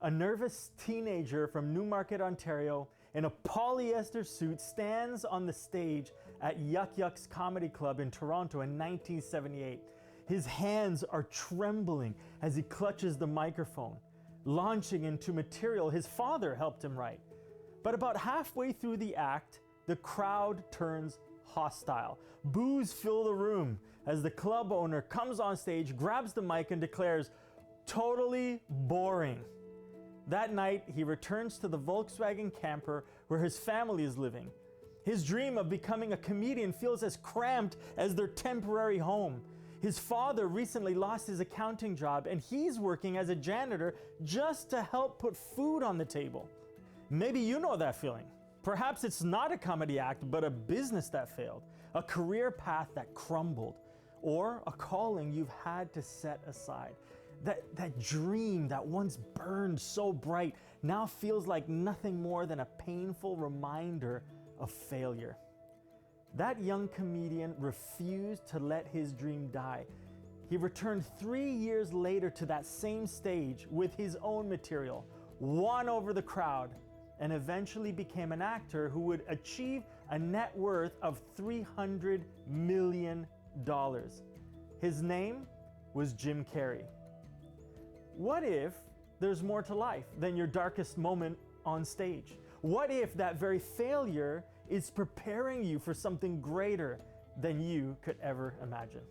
A nervous teenager from Newmarket, Ontario, in a polyester suit stands on the stage at Yuck Yuck's Comedy Club in Toronto in 1978. His hands are trembling as he clutches the microphone, launching into material his father helped him write. But about halfway through the act, the crowd turns hostile. Boos fill the room as the club owner comes on stage, grabs the mic, and declares, "Totally boring." That night, he returns to the Volkswagen camper where his family is living. His dream of becoming a comedian feels as cramped as their temporary home. His father recently lost his accounting job and he's working as a janitor just to help put food on the table. Maybe you know that feeling. Perhaps it's not a comedy act, but a business that failed, a career path that crumbled, or a calling you've had to set aside. That dream that once burned so bright now feels like nothing more than a painful reminder of failure. That young comedian refused to let his dream die. He returned 3 years later to that same stage with his own material, won over the crowd, and eventually became an actor who would achieve a net worth of $300 million. His name was Jim Carrey. What if there's more to life than your darkest moment on stage? What if that very failure is preparing you for something greater than you could ever imagine?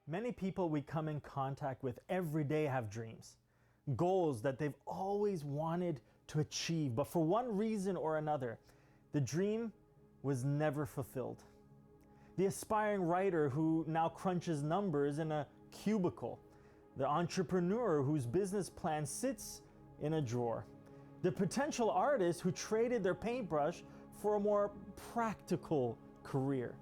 Many people we come in contact with every day have dreams, goals that they've always wanted to achieve, but for one reason or another, the dream was never fulfilled. The aspiring writer who now crunches numbers in a cubicle, the entrepreneur whose business plan sits in a drawer, the potential artist who traded their paintbrush for a more practical career.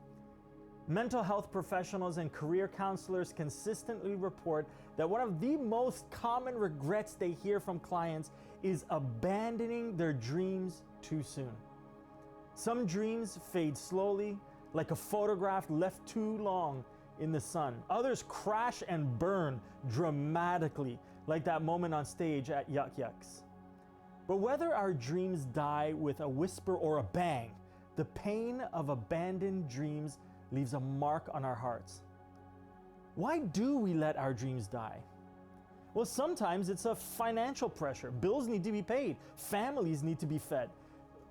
Mental health professionals and career counselors consistently report that one of the most common regrets they hear from clients is abandoning their dreams too soon. Some dreams fade slowly, like a photograph left too long in the sun. Others crash and burn dramatically, like that moment on stage at Yuck Yucks. But whether our dreams die with a whisper or a bang, the pain of abandoned dreams leaves a mark on our hearts. Why do we let our dreams die? Well, sometimes it's a financial pressure. Bills need to be paid. Families need to be fed.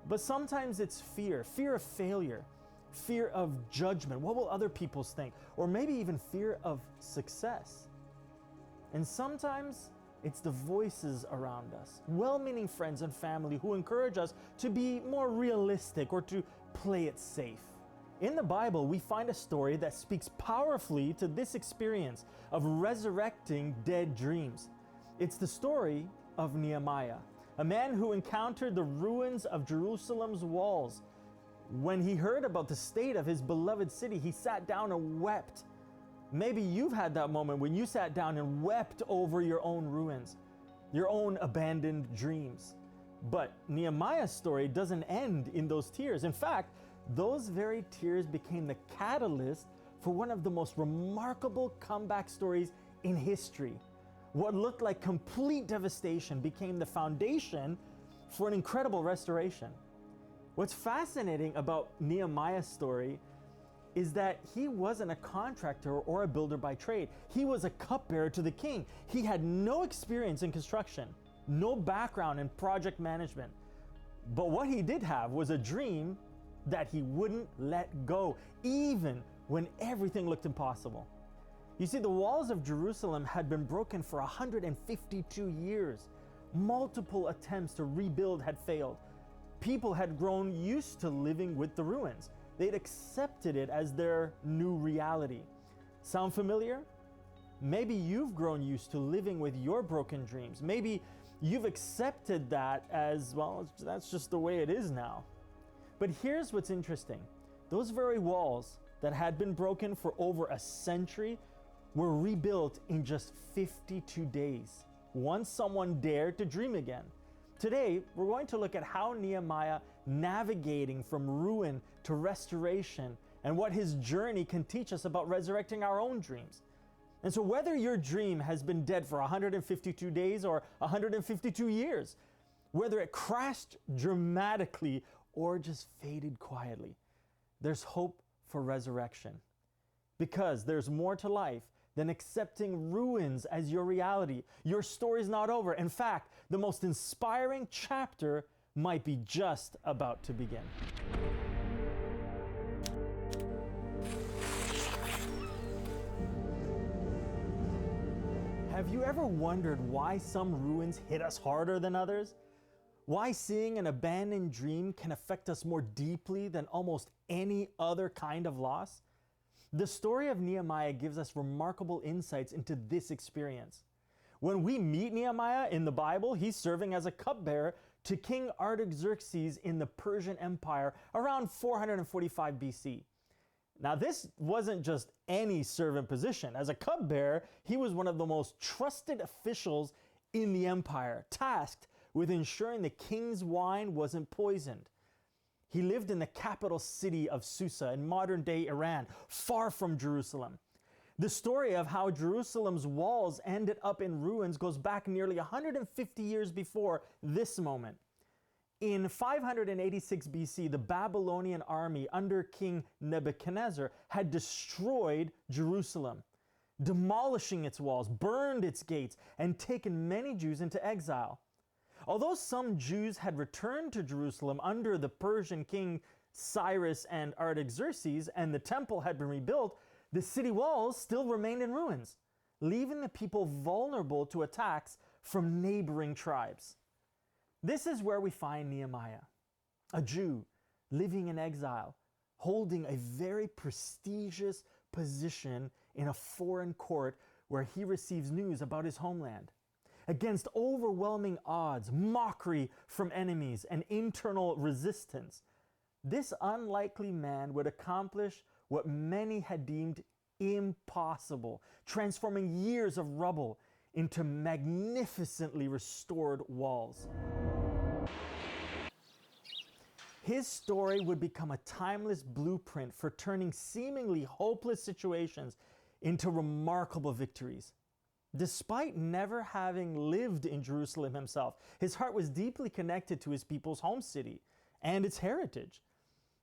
But sometimes it's fear of failure, fear of judgment. What will other people think? Or maybe even fear of success. And sometimes it's the voices around us, well-meaning friends and family who encourage us to be more realistic or to play it safe. In the Bible, we find a story that speaks powerfully to this experience of resurrecting dead dreams. It's the story of Nehemiah, a man who encountered the ruins of Jerusalem's walls. When he heard about the state of his beloved city, he sat down and wept. Maybe you've had that moment when you sat down and wept over your own ruins, your own abandoned dreams. But Nehemiah's story doesn't end in those tears. In fact, those very tears became the catalyst for one of the most remarkable comeback stories in history. What looked like complete devastation became the foundation for an incredible restoration. What's fascinating about Nehemiah's story is that he wasn't a contractor or a builder by trade. He was a cupbearer to the king. He had no experience in construction, no background in project management. But what he did have was a dream that he wouldn't let go, even when everything looked impossible. You see, the walls of Jerusalem had been broken for 152 years. Multiple attempts to rebuild had failed. People had grown used to living with the ruins. They'd accepted it as their new reality. Sound familiar? Maybe you've grown used to living with your broken dreams. Maybe you've accepted that as, well, that's just the way it is now. But here's what's interesting. Those very walls that had been broken for over a century were rebuilt in just 52 days, once someone dared to dream again. Today, we're going to look at how Nehemiah navigating from ruin to restoration and what his journey can teach us about resurrecting our own dreams. And so whether your dream has been dead for 152 days or 152 years, whether it crashed dramatically or just faded quietly, there's hope for resurrection. Because there's more to life than accepting ruins as your reality. Your story's not over. In fact, the most inspiring chapter might be just about to begin. Have you ever wondered why some ruins hit us harder than others? Why seeing an abandoned dream can affect us more deeply than almost any other kind of loss? The story of Nehemiah gives us remarkable insights into this experience. When we meet Nehemiah in the Bible, he's serving as a cupbearer to King Artaxerxes in the Persian Empire around 445 BC. Now, this wasn't just any servant position. As a cupbearer, he was one of the most trusted officials in the empire, tasked with ensuring the king's wine wasn't poisoned. He lived in the capital city of Susa in modern-day Iran, far from Jerusalem. The story of how Jerusalem's walls ended up in ruins goes back nearly 150 years before this moment. In 586 BC, the Babylonian army under King Nebuchadnezzar had destroyed Jerusalem, demolishing its walls, burned its gates, and taken many Jews into exile. Although some Jews had returned to Jerusalem under the Persian king Cyrus and Artaxerxes, and the temple had been rebuilt, the city walls still remained in ruins, leaving the people vulnerable to attacks from neighboring tribes. This is where we find Nehemiah, a Jew living in exile, holding a very prestigious position in a foreign court where he receives news about his homeland. Against overwhelming odds, mockery from enemies, and internal resistance, this unlikely man would accomplish what many had deemed impossible, transforming years of rubble into magnificently restored walls. His story would become a timeless blueprint for turning seemingly hopeless situations into remarkable victories. Despite never having lived in Jerusalem himself, his heart was deeply connected to his people's home city and its heritage.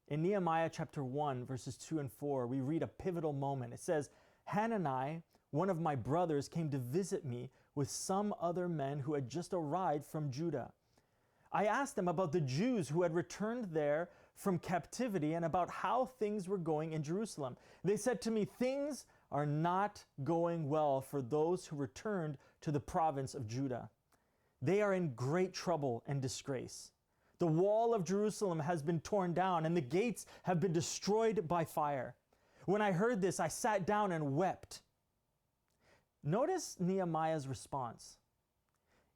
In Nehemiah chapter 1, verses 2 and 4, we read a pivotal moment. It says, "Hanani, one of my brothers, came to visit me with some other men who had just arrived from Judah. I asked them about the Jews who had returned there from captivity and about how things were going in Jerusalem. They said to me, 'Things are not going well for those who returned to the province of Judah. They are in great trouble and disgrace. The wall of Jerusalem has been torn down and the gates have been destroyed by fire.' When I heard this, I sat down and wept." Notice Nehemiah's response.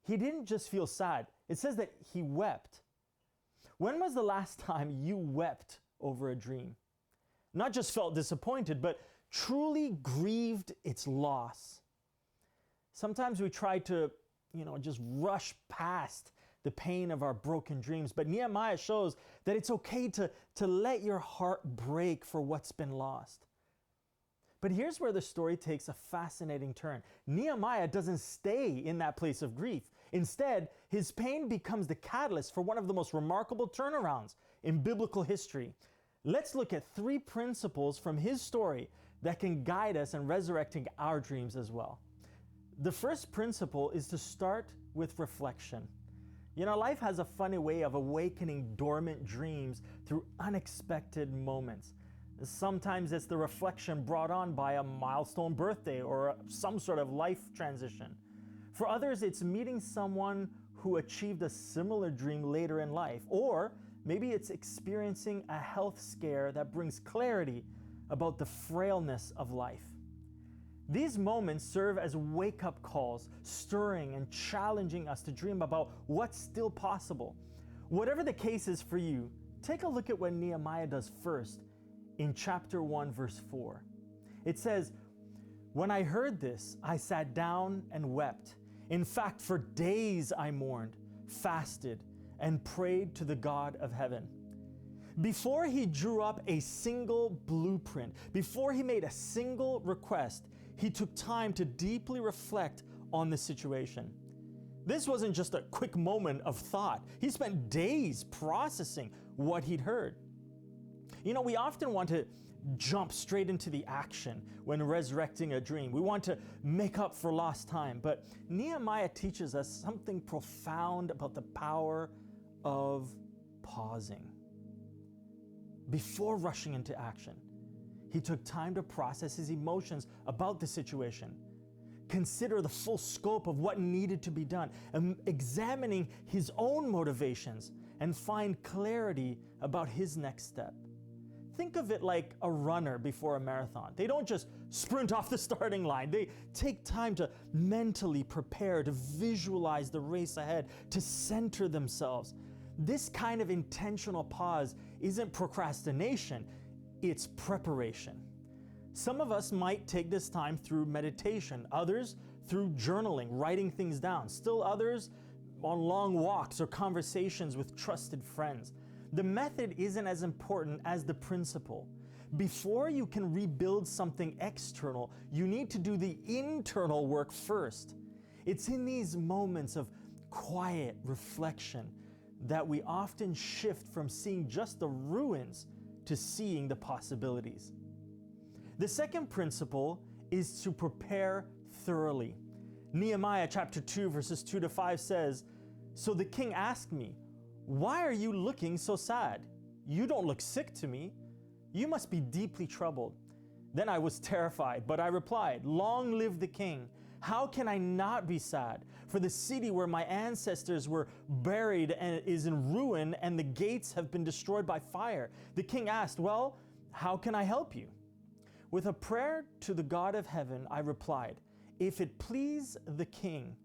He didn't just feel sad. It says that he wept. When was the last time you wept over a dream? Not just felt disappointed, but truly grieved its loss. Sometimes we try to, just rush past the pain of our broken dreams, but Nehemiah shows that it's okay to let your heart break for what's been lost. But here's where the story takes a fascinating turn. Nehemiah doesn't stay in that place of grief. Instead, his pain becomes the catalyst for one of the most remarkable turnarounds in biblical history. Let's look at 3 principles from his story that can guide us in resurrecting our dreams as well. The first principle is to start with reflection. Life has a funny way of awakening dormant dreams through unexpected moments. Sometimes it's the reflection brought on by a milestone birthday or some sort of life transition. For others, it's meeting someone who achieved a similar dream later in life, or maybe it's experiencing a health scare that brings clarity about the frailness of life. These moments serve as wake-up calls, stirring and challenging us to dream about what's still possible. Whatever the case is for you, take a look at what Nehemiah does first in chapter 1, verse 4. It says, "When I heard this, I sat down and wept. In fact, for days I mourned, fasted, and prayed to the God of heaven." Before he drew up a single blueprint, before he made a single request, he took time to deeply reflect on the situation. This wasn't just a quick moment of thought. He spent days processing what he'd heard. You know, we often want to jump straight into the action when resurrecting a dream. We want to make up for lost time. But Nehemiah teaches us something profound about the power of pausing. Before rushing into action, he took time to process his emotions about the situation, consider the full scope of what needed to be done, and examining his own motivations and find clarity about his next step. Think of it like a runner before a marathon. They don't just sprint off the starting line. They take time to mentally prepare, to visualize the race ahead, to center themselves. This kind of intentional pause isn't procrastination, it's preparation. Some of us might take this time through meditation, others through journaling, writing things down, still others on long walks or conversations with trusted friends. The method isn't as important as the principle. Before you can rebuild something external, you need to do the internal work first. It's in these moments of quiet reflection that we often shift from seeing just the ruins to seeing the possibilities. The second principle is to prepare thoroughly. Nehemiah chapter 2 verses 2 to 5 says, "So the king asked me, 'Why are you looking so sad? You don't look sick to me. You must be deeply troubled.' Then I was terrified, but I replied, 'Long live the king. How can I not be sad? For the city where my ancestors were buried and is in ruin, and the gates have been destroyed by fire.' The king asked, 'Well, how can I help you?' With a prayer to the God of heaven, I replied, 'If it please the king,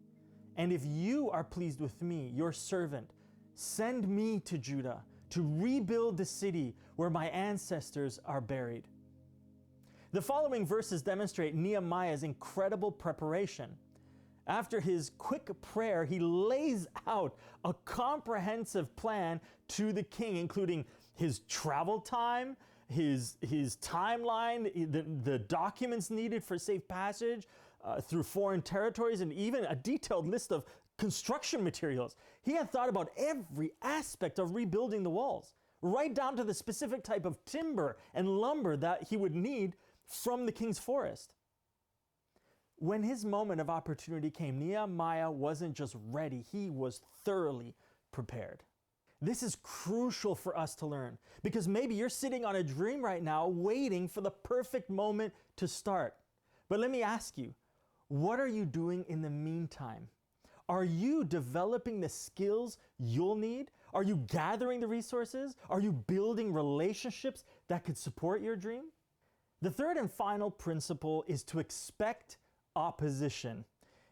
and if you are pleased with me, your servant, send me to Judah to rebuild the city where my ancestors are buried.'" The following verses demonstrate Nehemiah's incredible preparation. After his quick prayer, he lays out a comprehensive plan to the king, including his travel time, his timeline, the documents needed for safe passage through foreign territories, and even a detailed list of construction materials. He had thought about every aspect of rebuilding the walls, right down to the specific type of timber and lumber that he would need from the king's forest. When his moment of opportunity came, Nehemiah wasn't just ready, he was thoroughly prepared. This is crucial for us to learn, because maybe you're sitting on a dream right now waiting for the perfect moment to start. But let me ask you, what are you doing in the meantime? Are you developing the skills you'll need? Are you gathering the resources? Are you building relationships that could support your dream? The third and final principle is to expect opposition.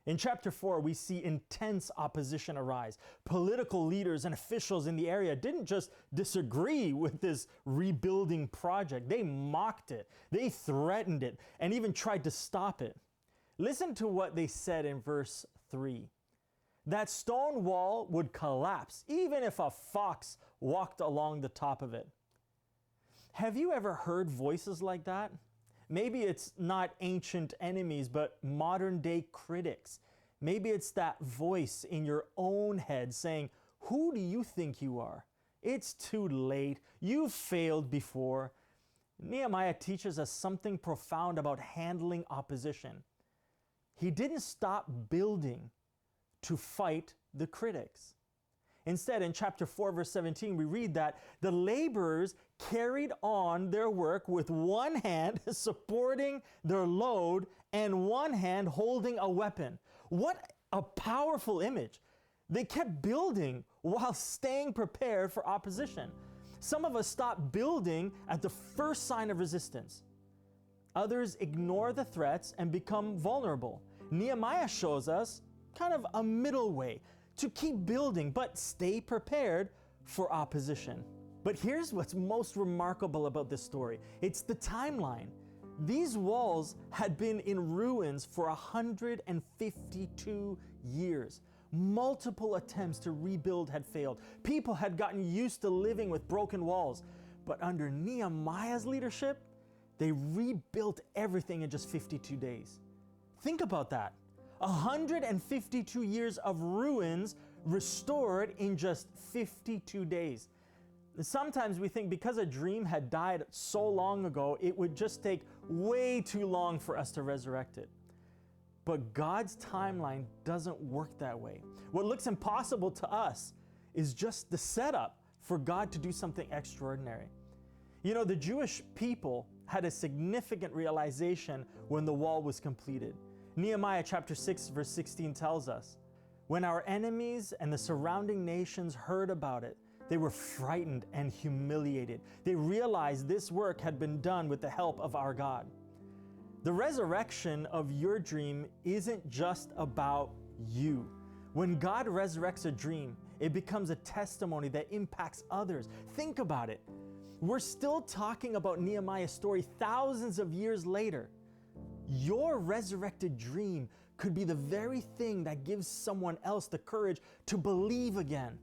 In chapter 4, we see intense opposition arise. Political leaders and officials in the area didn't just disagree with this rebuilding project. They mocked it, they threatened it, and even tried to stop it. Listen to what they said in verse 3. "That stone wall would collapse even if a fox walked along the top of it." Have you ever heard voices like that? Maybe it's not ancient enemies, but modern day critics. Maybe it's that voice in your own head saying, "Who do you think you are? It's too late. You've failed before." Nehemiah teaches us something profound about handling opposition. He didn't stop building to fight the critics. Instead, in chapter 4, verse 17, we read that the laborers carried on their work with one hand supporting their load and one hand holding a weapon. What a powerful image. They kept building while staying prepared for opposition. Some of us stop building at the first sign of resistance. Others ignore the threats and become vulnerable. Nehemiah shows us kind of a middle way to keep building but stay prepared for opposition. But here's what's most remarkable about this story. It's the timeline. These walls had been in ruins for 152 years. Multiple attempts to rebuild had failed. People had gotten used to living with broken walls. But under Nehemiah's leadership, they rebuilt everything in just 52 days. Think about that. 152 years of ruins restored in just 52 days. Sometimes we think because a dream had died so long ago, it would just take way too long for us to resurrect it. But God's timeline doesn't work that way. What looks impossible to us is just the setup for God to do something extraordinary. You know, the Jewish people had a significant realization when the wall was completed. Nehemiah chapter 6 verse 16 tells us, "When our enemies and the surrounding nations heard about it, they were frightened and humiliated. They realized this work had been done with the help of our God." The resurrection of your dream isn't just about you. When God resurrects a dream, it becomes a testimony that impacts others. Think about it. We're still talking about Nehemiah's story thousands of years later. Your resurrected dream could be the very thing that gives someone else the courage to believe again.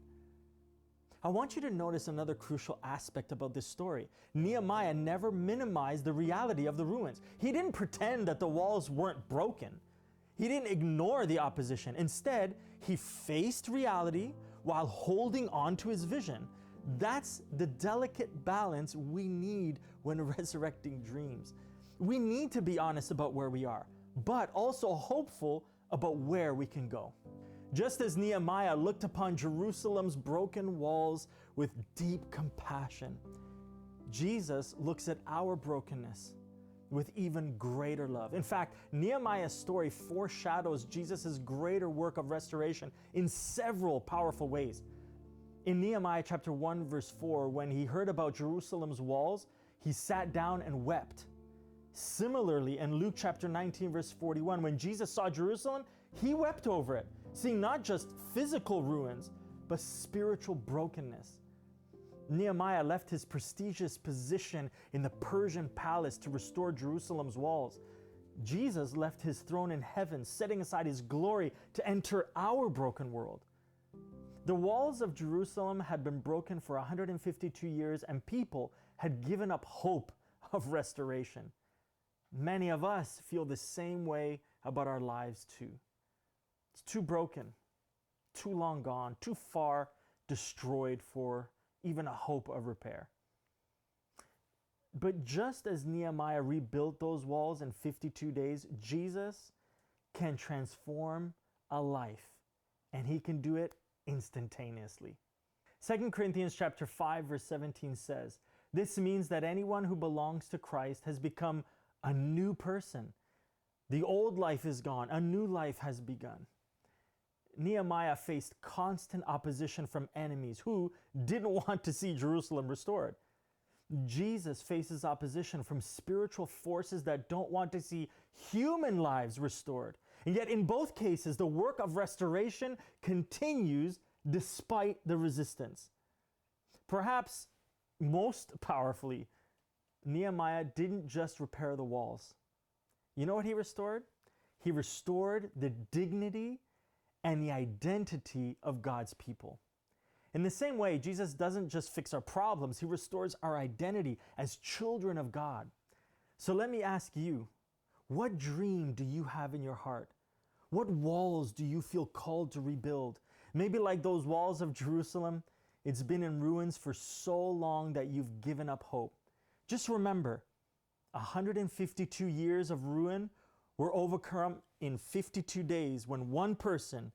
I want you to notice another crucial aspect about this story. Nehemiah never minimized the reality of the ruins. He didn't pretend that the walls weren't broken. He didn't ignore the opposition. Instead, he faced reality while holding on to his vision. That's the delicate balance we need when resurrecting dreams. We need to be honest about where we are, but also hopeful about where we can go. Just as Nehemiah looked upon Jerusalem's broken walls with deep compassion, Jesus looks at our brokenness with even greater love. In fact, Nehemiah's story foreshadows Jesus' greater work of restoration in several powerful ways. In Nehemiah chapter 1 verse 4, when he heard about Jerusalem's walls, he sat down and wept. Similarly, in Luke chapter 19 verse 41, when Jesus saw Jerusalem, he wept over it, seeing not just physical ruins, but spiritual brokenness. Nehemiah left his prestigious position in the Persian palace to restore Jerusalem's walls. Jesus left his throne in heaven, setting aside his glory to enter our broken world. The walls of Jerusalem had been broken for 152 years, and people had given up hope of restoration. Many of us feel the same way about our lives too. It's too broken, too long gone, too far destroyed for even a hope of repair. But just as Nehemiah rebuilt those walls in 52 days, Jesus can transform a life, and he can do it instantaneously. 2 Corinthians chapter 5 verse 17 says, "This means that anyone who belongs to Christ has become a new person. The old life is gone, a new life has begun." Nehemiah faced constant opposition from enemies who didn't want to see Jerusalem restored. Jesus faces opposition from spiritual forces that don't want to see human lives restored. And yet in both cases, the work of restoration continues despite the resistance. Perhaps most powerfully, Nehemiah didn't just repair the walls. You know what he restored? He restored the dignity and the identity of God's people. In the same way, Jesus doesn't just fix our problems, he restores our identity as children of God. So let me ask you, what dream do you have in your heart? What walls do you feel called to rebuild? Maybe like those walls of Jerusalem, it's been in ruins for so long that you've given up hope. Just remember, 152 years of ruin were overcome in 52 days when one person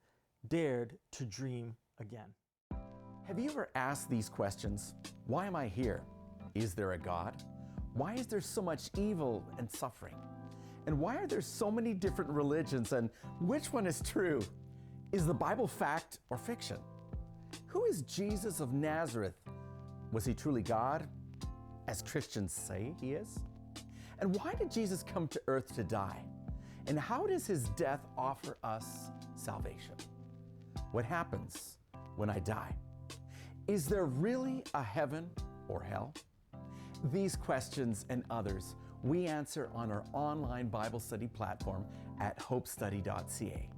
dared to dream again. Have you ever asked these questions? Why am I here? Is there a God? Why is there so much evil and suffering? And why are there so many different religions, and which one is true? Is the Bible fact or fiction? Who is Jesus of Nazareth? Was he truly God, as Christians say he is? And why did Jesus come to earth to die? And how does his death offer us salvation? What happens when I die? Is there really a heaven or hell? These questions and others we answer on our online Bible study platform at hopestudy.ca.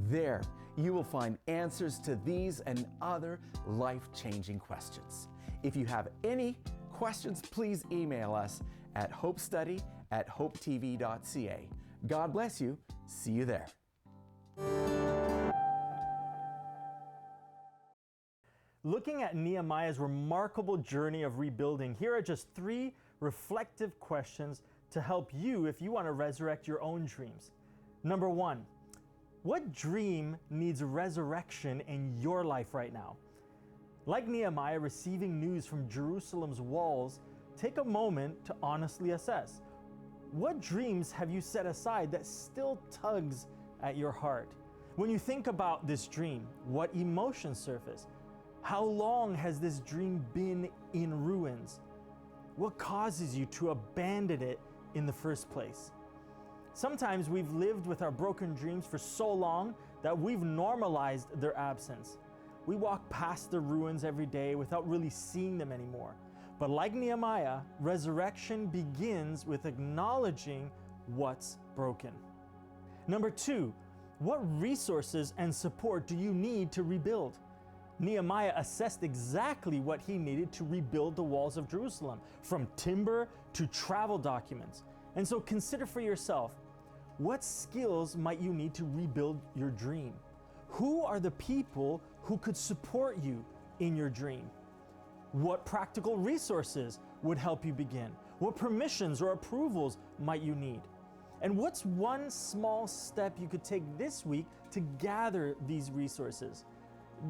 There, you will find answers to these and other life-changing questions. If you have any questions, please email us at hopestudy@hopetv.ca. God bless you. See you there. Looking at Nehemiah's remarkable journey of rebuilding, here are just 3 reflective questions to help you if you want to resurrect your own dreams. Number 1, what dream needs resurrection in your life right now? Like Nehemiah receiving news from Jerusalem's walls, take a moment to honestly assess. What dreams have you set aside that still tugs at your heart? When you think about this dream, what emotions surface? How long has this dream been in ruins? What causes you to abandon it in the first place? Sometimes we've lived with our broken dreams for so long that we've normalized their absence. We walk past the ruins every day without really seeing them anymore. But like Nehemiah, resurrection begins with acknowledging what's broken. Number 2, what resources and support do you need to rebuild? Nehemiah assessed exactly what he needed to rebuild the walls of Jerusalem, from timber to travel documents. And so consider for yourself, what skills might you need to rebuild your dream? Who are the people who could support you in your dream? What practical resources would help you begin? What permissions or approvals might you need? And what's one small step you could take this week to gather these resources?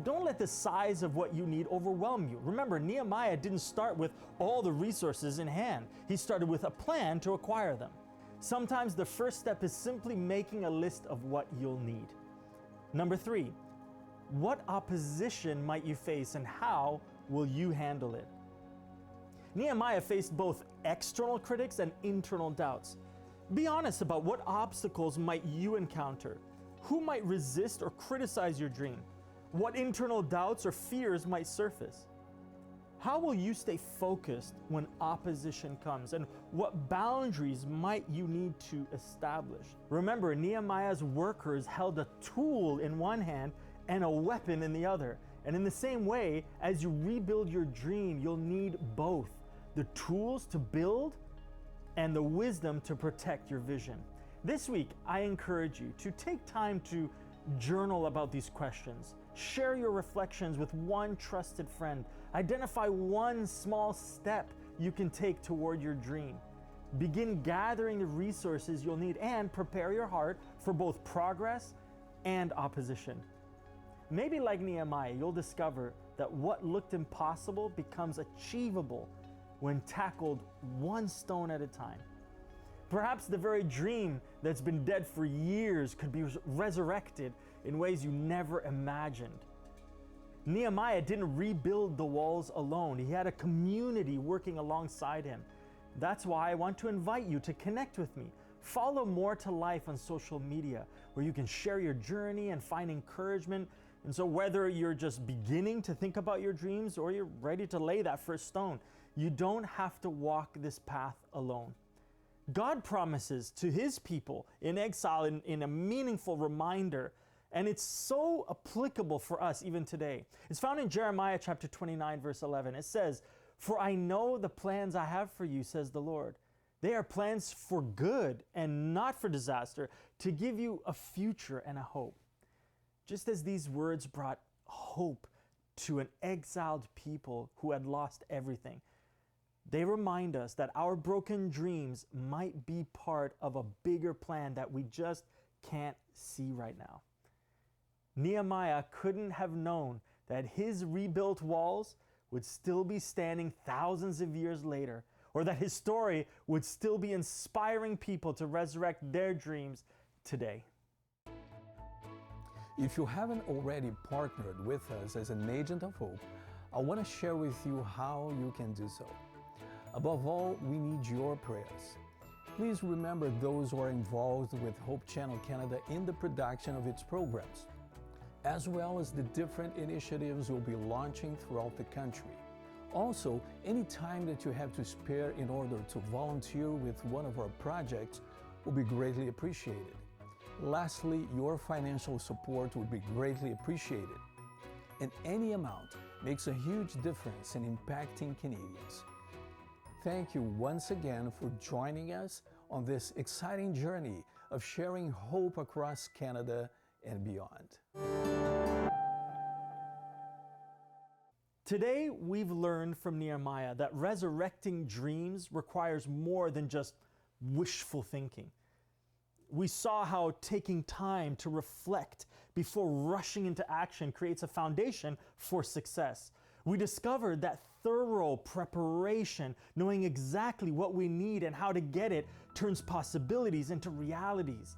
Don't let the size of what you need overwhelm you. Remember, Nehemiah didn't start with all the resources in hand. He started with a plan to acquire them. Sometimes the first step is simply making a list of what you'll need. Number 3, what opposition might you face and how will you handle it? Nehemiah faced both external critics and internal doubts. Be honest about what obstacles might you encounter. Who might resist or criticize your dream? What internal doubts or fears might surface? How will you stay focused when opposition comes? And what boundaries might you need to establish? Remember, Nehemiah's workers held a tool in one hand and a weapon in the other. And in the same way, as you rebuild your dream, you'll need both the tools to build and the wisdom to protect your vision. This week, I encourage you to take time to journal about these questions. Share your reflections with one trusted friend. Identify one small step you can take toward your dream. Begin gathering the resources you'll need and prepare your heart for both progress and opposition. Maybe like Nehemiah, you'll discover that what looked impossible becomes achievable when tackled one stone at a time. Perhaps the very dream that's been dead for years could be resurrected in ways you never imagined. Nehemiah didn't rebuild the walls alone. He had a community working alongside him. That's why I want to invite you to connect with me. Follow More to Life on social media, where you can share your journey and find encouragement. And so whether you're just beginning to think about your dreams or you're ready to lay that first stone, you don't have to walk this path alone. God promises to his people in exile in a meaningful reminder, and it's so applicable for us even today. It's found in Jeremiah chapter 29, verse 11. It says, "For I know the plans I have for you, says the Lord. They are plans for good and not for disaster, to give you a future and a hope." Just as these words brought hope to an exiled people who had lost everything, they remind us that our broken dreams might be part of a bigger plan that we just can't see right now. Nehemiah couldn't have known that his rebuilt walls would still be standing thousands of years later, or that his story would still be inspiring people to resurrect their dreams today. If you haven't already partnered with us as an agent of hope, I want to share with you how you can do so. Above all, we need your prayers. Please remember those who are involved with Hope Channel Canada in the production of its programs, as well as the different initiatives we'll be launching throughout the country. Also, any time that you have to spare in order to volunteer with one of our projects will be greatly appreciated. Lastly, your financial support would be greatly appreciated. And any amount makes a huge difference in impacting Canadians. Thank you once again for joining us on this exciting journey of sharing hope across Canada and beyond. Today, we've learned from Nehemiah that resurrecting dreams requires more than just wishful thinking. We saw how taking time to reflect before rushing into action creates a foundation for success. We discovered that thorough preparation, knowing exactly what we need and how to get it, turns possibilities into realities.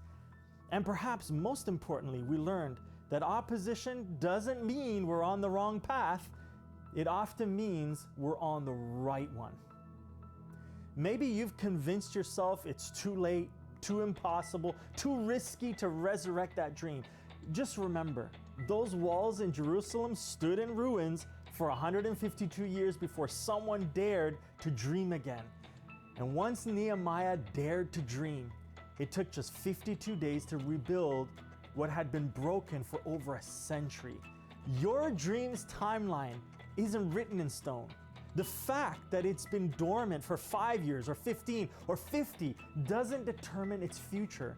And perhaps most importantly, we learned that opposition doesn't mean we're on the wrong path. It often means we're on the right one. Maybe you've convinced yourself it's too late, too impossible, too risky to resurrect that dream. Just remember, those walls in Jerusalem stood in ruins for 152 years before someone dared to dream again. And once Nehemiah dared to dream, it took just 52 days to rebuild what had been broken for over a century. Your dream's timeline isn't written in stone. The fact that it's been dormant for 5 years or 15 or 50 doesn't determine its future.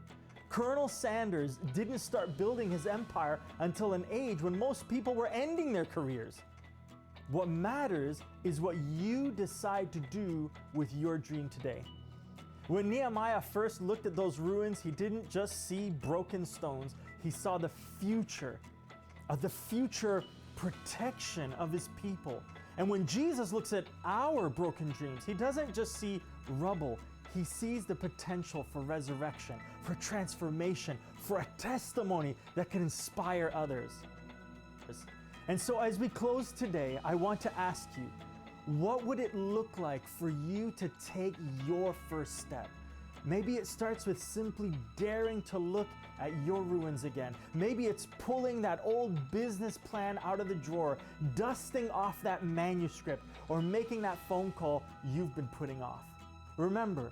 Colonel Sanders didn't start building his empire until an age when most people were ending their careers. What matters is what you decide to do with your dream today. When Nehemiah first looked at those ruins, he didn't just see broken stones, he saw the future protection of his people. And when Jesus looks at our broken dreams, he doesn't just see rubble, he sees the potential for resurrection, for transformation, for a testimony that can inspire others. And so as we close today, I want to ask you, what would it look like for you to take your first step? Maybe it starts with simply daring to look at your ruins again. Maybe it's pulling that old business plan out of the drawer, dusting off that manuscript, or making that phone call you've been putting off. Remember,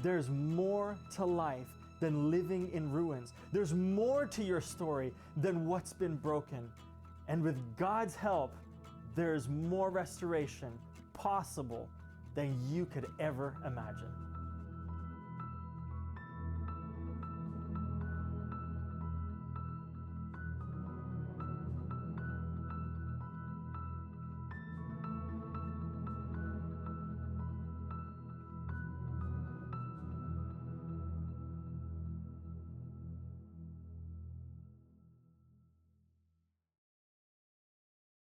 there's more to life than living in ruins. There's more to your story than what's been broken. And with God's help, there's more restoration possible than you could ever imagine.